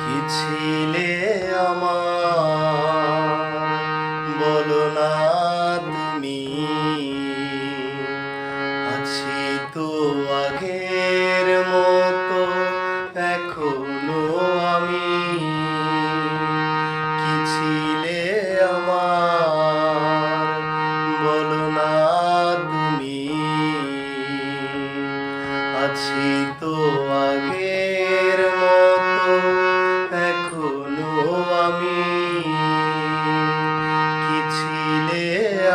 কি ছিলে আমার বলো না তুমি, আছি তো আগের মতো এখনো আমি। কি ছিলে আমার বলো না তুমি, আছি তো আগের মতো এখনো আমি। কি ছিলে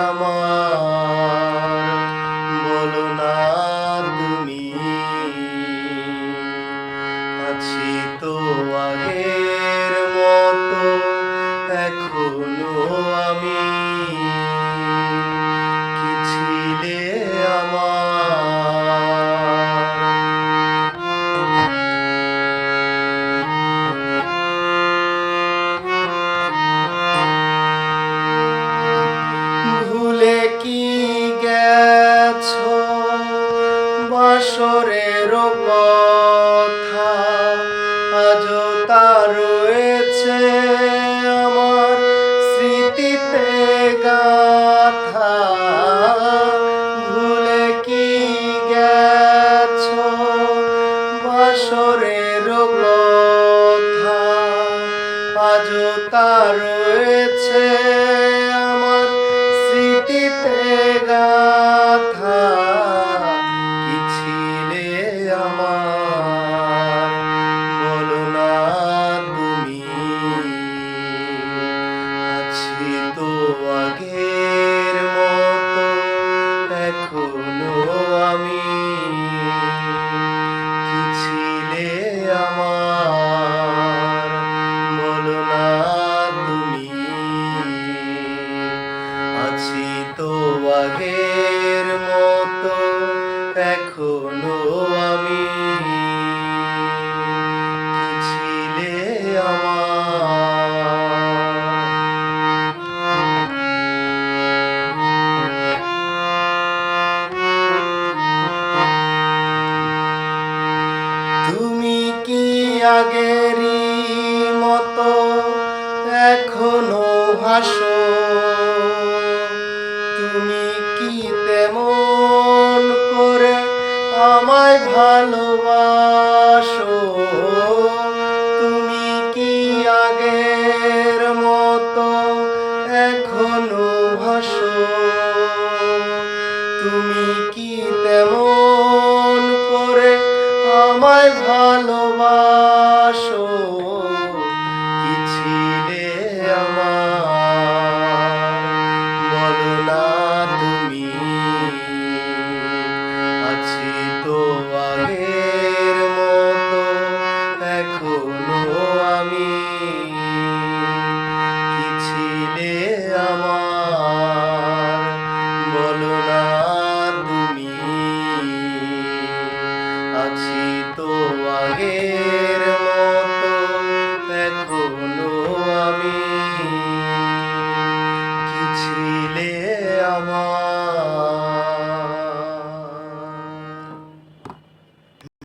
আমার বলো না তুমি, আছি তো আগের মতো এখনো আমি। কি ছিলে ভুলে কি গেছো বাসরের কথা, আজও তা রয়েছে আমার স্মৃতিতে গাথা। ভুলে কি গেছো বাসরের কথা, আজও তা রয়েছে আমার স্মৃতিতে গাথা। কি ছিলে আমার বলো না তুমি, আছি তো আগের মতো এখনো আমি। কি ছিলে আমার বলো না তুমি, আছি তো আগের মতো এখনো আমি। কি ছিলে তুমি কি আগেরই মতো এখনো হাসো? তুমি কি তেমন করে আমায় ভালোবাসো? তুমি কি আগের মতো এখনো হাসো? তুমি কি তেমন করে আমায় ভালোবাসো?